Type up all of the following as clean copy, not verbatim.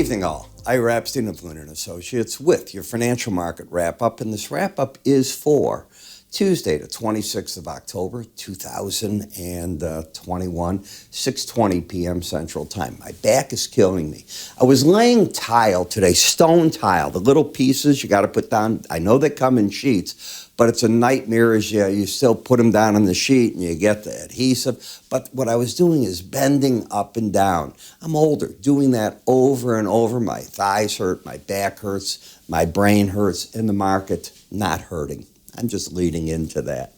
evening, all. Ira Epstein of Linn Associates with your financial market wrap-up, and this wrap-up is for Tuesday, the 26th of October, 2021, 6:20 p.m. Central Time. My back is killing me. I was laying tile today, stone tile, the little pieces you got to put down. I know they come in sheets, but it's a nightmare as you still put them down on the sheet and you get the adhesive. But what I was doing is bending up and down. I'm older, doing that over and over. My thighs hurt, my back hurts, my brain hurts, and the market not hurting. I'm just leading into that.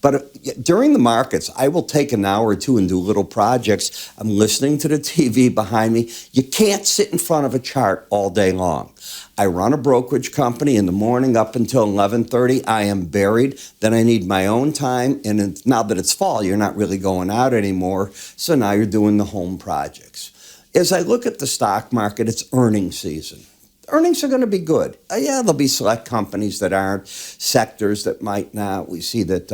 But during the markets, I will take an hour or two and do little projects. I'm listening to the TV behind me. You can't sit in front of a chart all day long. I run a brokerage company in the morning up until 11:30. I am buried. Then I need my own time. And now that it's fall, you're not really going out anymore. So now you're doing the home projects. As I look at the stock market, it's earnings season. Earnings are going to be good. There'll be select companies that aren't, sectors that might not. We see that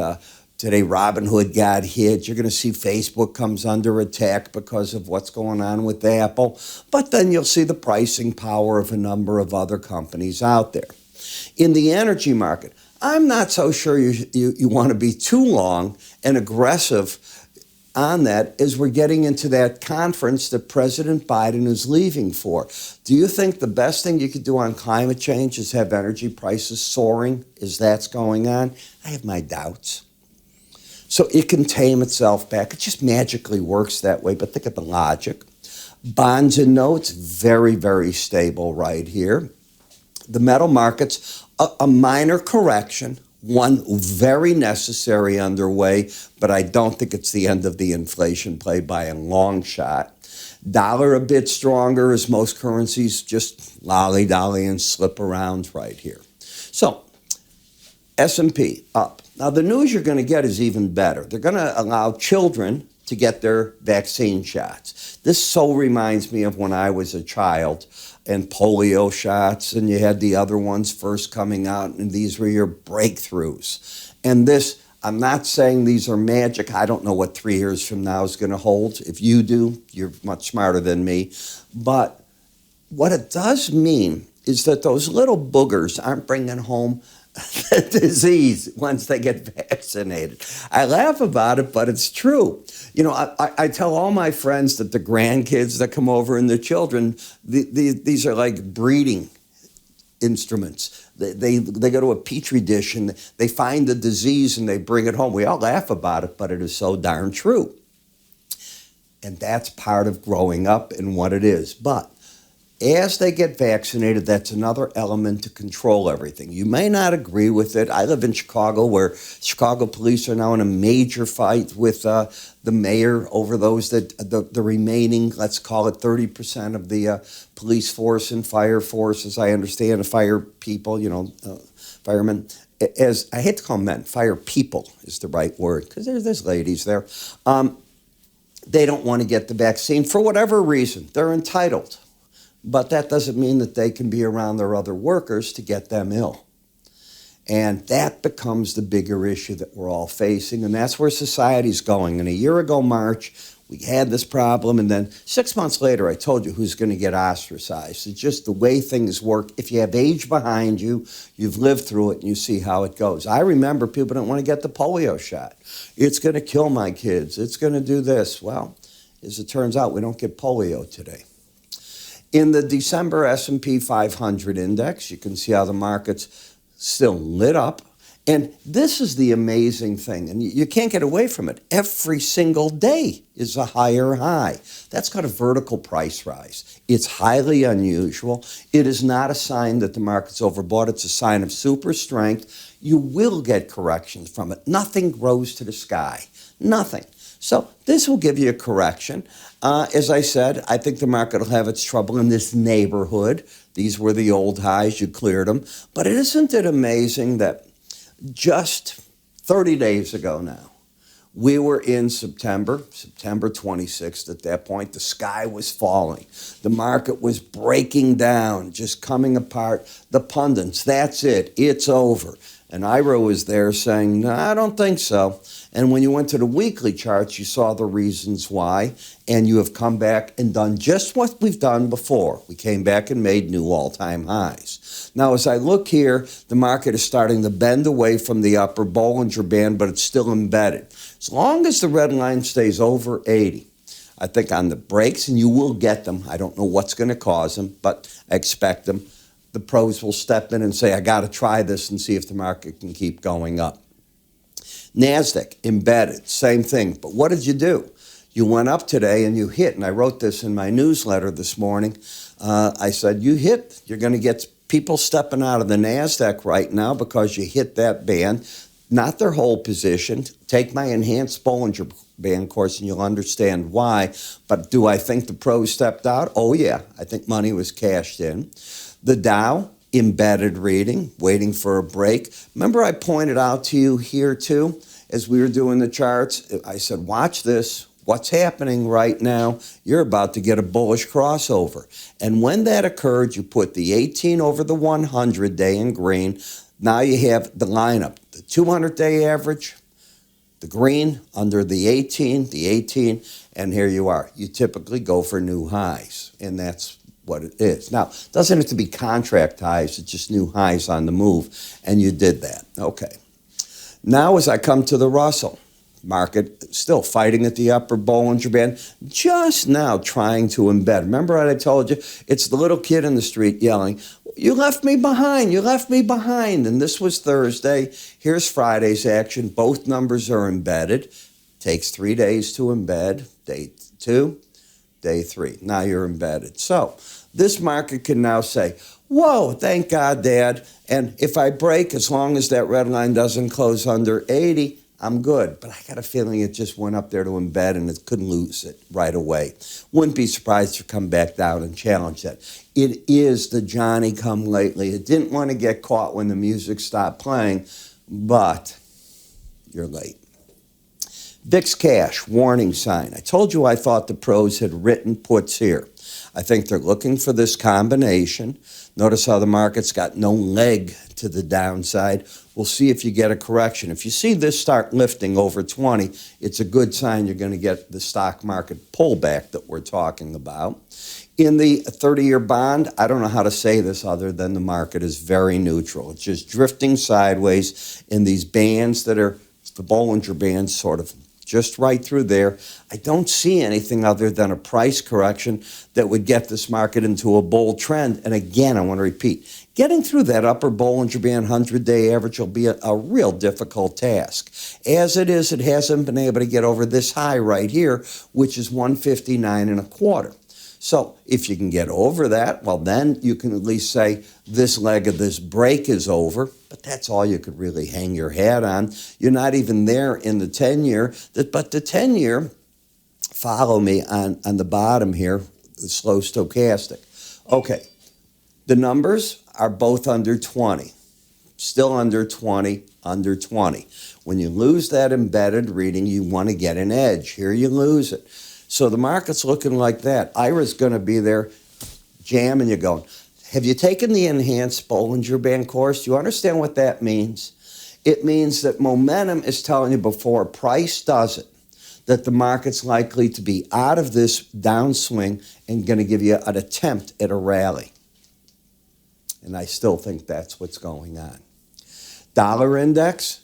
today Robinhood got hit. You're going to see Facebook comes under attack because of what's going on with Apple. But then you'll see the pricing power of a number of other companies out there. In the energy market, I'm not so sure you want to be too long and aggressive on that as we're getting into that conference that President Biden is leaving for. Do you think the best thing you could do on climate change is have energy prices soaring as that's going on? I have my doubts. So it can tame itself back. It just magically works that way, but think of the logic. Bonds and notes, very, very stable right here. The metal markets, a minor correction. One very necessary underway, but I don't think it's the end of the inflation play by a long shot. Dollar a bit stronger as most currencies just lolly-dolly and slip around right here. So, S&P up. Now, the news you're going to get is even better. They're going to allow children to get their vaccine shots. This so reminds me of when I was a child, and polio shots, and you had the other ones first coming out, and these were your breakthroughs. And this, I'm not saying these are magic. I don't know what 3 years from now is going to hold. If you do, you're much smarter than me. But what it does mean is that those little boogers aren't bringing home the disease once they get vaccinated. I laugh about it, but it's true. You know, I tell all my friends that the grandkids that come over and the children, these are like breeding instruments. They go to a petri dish and they find the disease and they bring it home. We all laugh about it, but it is so darn true. And that's part of growing up and what it is. But as they get vaccinated, that's another element to control everything. You may not agree with it. I live in Chicago, where Chicago police are now in a major fight with the mayor over those that the remaining, let's call it 30% of the police force and fire force, as I understand, the fire people, firemen. As I hate to call them men, fire people is the right word, because there's ladies there. They don't want to get the vaccine for whatever reason. They're entitled. But that doesn't mean that they can be around their other workers to get them ill. And that becomes the bigger issue that we're all facing, and that's where society's going. And a year ago, March, we had this problem, and then 6 months later, I told you who's going to get ostracized. It's just the way things work. If you have age behind you, you've lived through it, and you see how it goes. I remember people don't want to get the polio shot. It's going to kill my kids. It's going to do this. Well, as it turns out, we don't get polio today. In the December S&P 500 index, you can see how the market's still lit up. And this is the amazing thing, and you can't get away from it. Every single day is a higher high. That's called a vertical price rise. It's highly unusual. It is not a sign that the market's overbought. It's a sign of super strength. You will get corrections from it. Nothing grows to the sky. Nothing. So this will give you a correction. As I said, I think the market will have its trouble in this neighborhood. These were the old highs. You cleared them. But isn't it amazing that just 30 days ago now, we were in September 26th at that point. The sky was falling. The market was breaking down, just coming apart. The pundits, that's it. It's over. And Ira was there saying, no, I don't think so. And when you went to the weekly charts, you saw the reasons why, and you have come back and done just what we've done before. We came back and made new all-time highs. Now, as I look here, the market is starting to bend away from the upper Bollinger Band, but it's still embedded. As long as the red line stays over 80, I think on the breaks, and you will get them, I don't know what's going to cause them, but I expect them, the pros will step in and say, I got to try this and see if the market can keep going up. Nasdaq, embedded, same thing. But what did you do? You went up today and you hit, and I wrote this in my newsletter this morning. I said, you hit, you're going to get people stepping out of the Nasdaq right now because you hit that band, not their whole position. Take my enhanced Bollinger Band course and you'll understand why. But do I think the pros stepped out? Oh, yeah. I think money was cashed in. The Dow, embedded reading, waiting for a break. Remember I pointed out to you here too, as we were doing the charts, I said, watch this. What's happening right now? You're about to get a bullish crossover. And when that occurred, you put the 18 over the 100-day in green. Now you have the lineup, the 200-day average, the green under the 18, and here you are. You typically go for new highs, and that's what it is. Now, it doesn't have to be contract highs, it's just new highs on the move, and you did that. Okay. Now as I come to the Russell, market still fighting at the upper Bollinger Band, just now trying to embed. Remember what I told you? It's the little kid in the street yelling, you left me behind, you left me behind. And this was Thursday. Here's Friday's action. Both numbers are embedded. Takes 3 days to embed. Day 2, day 3. Now you're embedded. So this market can now say, whoa, thank God, Dad. And if I break, as long as that red line doesn't close under 80, I'm good. But I got a feeling it just went up there to embed and it could lose it right away. Wouldn't be surprised to come back down and challenge that. It is the Johnny come lately. It didn't want to get caught when the music stopped playing, but you're late. VIX cash, warning sign. I told you I thought the pros had written puts here. I think they're looking for this combination. Notice how the market's got no leg to the downside. We'll see if you get a correction. If you see this start lifting over 20, it's a good sign you're going to get the stock market pullback that we're talking about. In the 30-year bond, I don't know how to say this other than the market is very neutral. It's just drifting sideways in these bands that are the Bollinger Bands, sort of just right through there. I don't see anything other than a price correction that would get this market into a bull trend. And again, I want to repeat, getting through that upper Bollinger Band 100-day average will be a real difficult task. As it is, it hasn't been able to get over this high right here, which is 159.25. So if you can get over that, well, then you can at least say this leg of this break is over, but that's all you could really hang your hat on. You're not even there in the 10-year, but the 10-year, follow me on the bottom here, the slow stochastic. Okay, the numbers are both under 20, still under 20, under 20. When you lose that embedded reading, you want to get an edge. Here you lose it. So the market's looking like that. Ira's going to be there jamming you going, have you taken the enhanced Bollinger Band course? Do you understand what that means? It means that momentum is telling you before price does it, that the market's likely to be out of this downswing and going to give you an attempt at a rally. And I still think that's what's going on. Dollar index,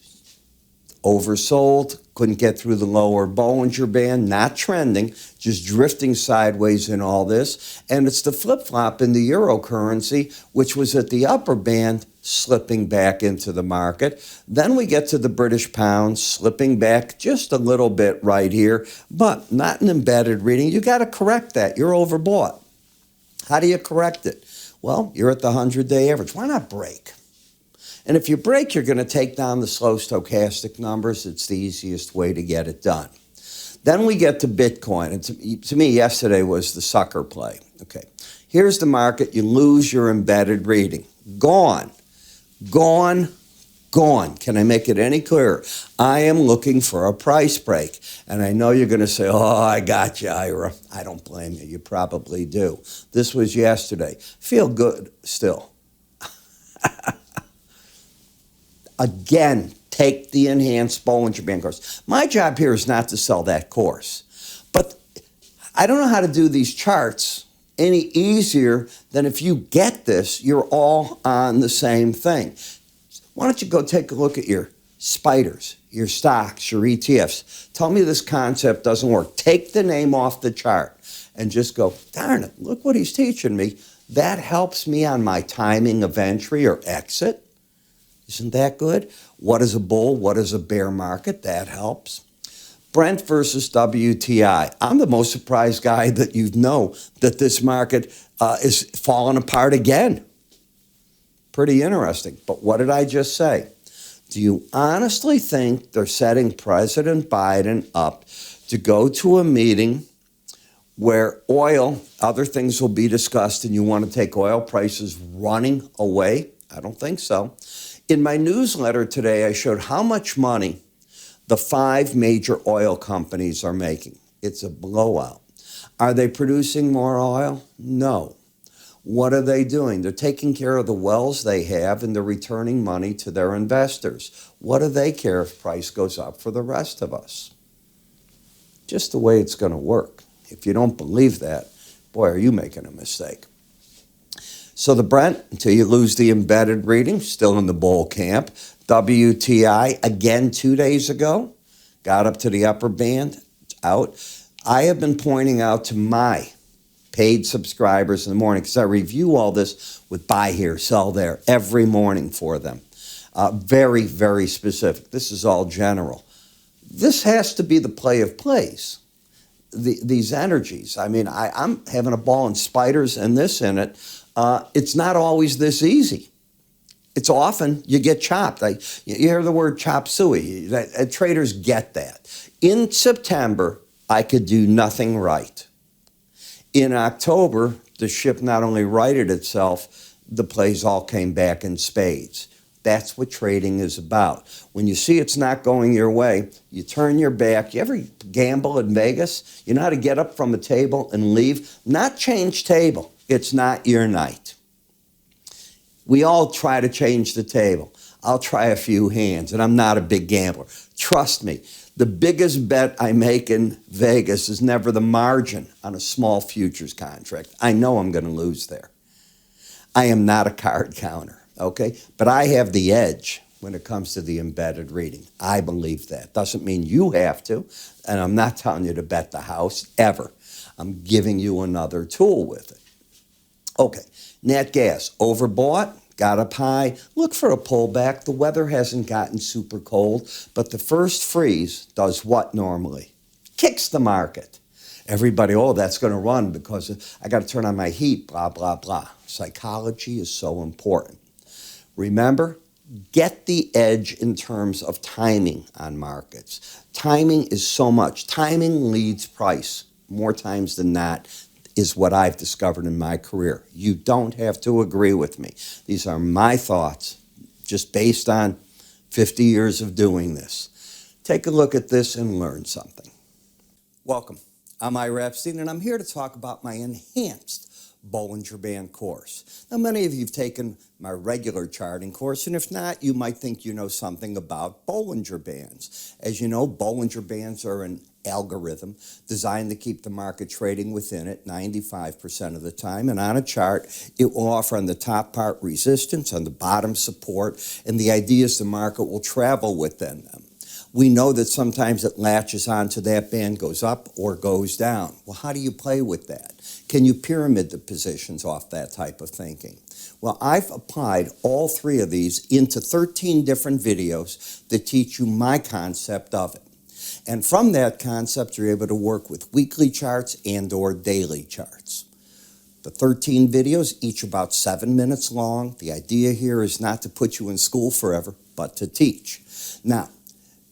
oversold, couldn't get through the lower Bollinger Band, not trending, just drifting sideways in all this. And it's the flip-flop in the eurocurrency, which was at the upper band, slipping back into the market. Then we get to the British pound, slipping back just a little bit right here, but not an embedded reading. You got to correct that. You're overbought. How do you correct it? Well, you're at the 100-day average. Why not break? And if you break, you're going to take down the slow stochastic numbers. It's the easiest way to get it done. Then we get to Bitcoin. And to me, yesterday was the sucker play. Okay, here's the market. You lose your embedded reading. Gone. Gone. Gone. Can I make it any clearer? I am looking for a price break. And I know you're going to say, oh, I got you, Ira. I don't blame you. You probably do. This was yesterday. Feel good still. Again, take the enhanced Bollinger Band course. My job here is not to sell that course, but I don't know how to do these charts any easier than if you get this, you're all on the same thing. Why don't you go take a look at your spiders, your stocks, your ETFs. Tell me this concept doesn't work. Take the name off the chart and just go, darn it, look what he's teaching me. That helps me on my timing of entry or exit. Isn't that good? What is a bull? What is a bear market? That helps. Brent versus WTI. I'm the most surprised guy that you know that this market is falling apart again. Pretty interesting. But what did I just say? Do you honestly think they're setting President Biden up to go to a meeting where oil, other things will be discussed, and you want to take oil prices running away? I don't think so. In my newsletter today, I showed how much money the 5 major oil companies are making. It's a blowout. Are they producing more oil? No. What are they doing? They're taking care of the wells they have, and they're returning money to their investors. What do they care if price goes up for the rest of us? Just the way it's going to work. If you don't believe that, boy, are you making a mistake. So the Brent, until you lose the embedded reading, still in the bull camp. WTI, again 2 days ago, got up to the upper band, out. I have been pointing out to my paid subscribers in the morning, because I review all this with buy here, sell there, every morning for them. Very, very specific. This is all general. This has to be the play of plays. These energies. I mean, I'm having a ball in spiders and this in it. It's not always this easy. It's often you get chopped. You hear the word chop suey. Traders get that. In September, I could do nothing right. In October, the ship not only righted itself, the plays all came back in spades. That's what trading is about. When you see it's not going your way, you turn your back. You ever gamble in Vegas? You know how to get up from a table and leave? Not change table. It's not your night. We all try to change the table. I'll try a few hands, and I'm not a big gambler. Trust me, the biggest bet I make in Vegas is never the margin on a small futures contract. I know I'm going to lose there. I am not a card counter, okay? But I have the edge when it comes to the embedded reading. I believe that. Doesn't mean you have to, and I'm not telling you to bet the house ever. I'm giving you another tool with it. Okay, nat gas, overbought, got up high. Look for a pullback. The weather hasn't gotten super cold, but the first freeze does what normally? Kicks the market. Everybody, oh, that's going to run because I got to turn on my heat, blah, blah, blah. Psychology is so important. Remember, get the edge in terms of timing on markets. Timing is so much. Timing leads price more times than not, is what I've discovered in my career. You don't have to agree with me. These are my thoughts, just based on 50 years of doing this. Take a look at this and learn something. Welcome. I'm Ira Epstein, and I'm here to talk about my enhanced Bollinger Band course. Now, many of you have taken my regular charting course, and if not, you might think you know something about Bollinger Bands. As you know, Bollinger Bands are an algorithm designed to keep the market trading within it 95% of the time, and on a chart, it will offer on the top part resistance, on the bottom support, and the idea is the market will travel within them. We know that sometimes it latches onto that band, goes up or goes down. Well, how do you play with that? Can you pyramid the positions off that type of thinking? Well, I've applied all 3 of these into 13 different videos that teach you my concept of it. And from that concept, you're able to work with weekly charts and or daily charts. The 13 videos, each about 7 minutes long. The idea here is not to put you in school forever, but to teach. Now,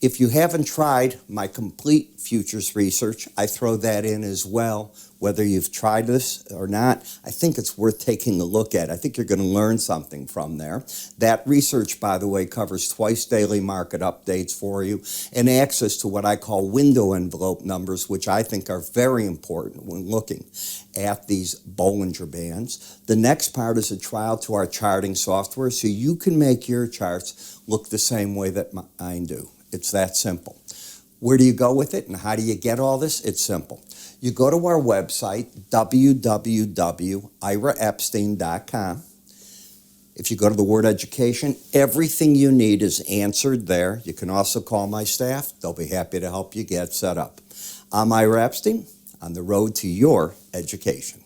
If you haven't tried my complete futures research, I throw that in as well. Whether you've tried this or not, I think it's worth taking a look at. I think you're going to learn something from there. That research, by the way, covers twice daily market updates for you and access to what I call window envelope numbers, which I think are very important when looking at these Bollinger Bands. The next part is a trial to our charting software so you can make your charts look the same way that mine do. It's that simple. Where do you go with it and how do you get all this? It's simple. You go to our website, www.iraepstein.com. If you go to the word education, everything you need is answered there. You can also call my staff. They'll be happy to help you get set up. I'm Ira Epstein, on the road to your education.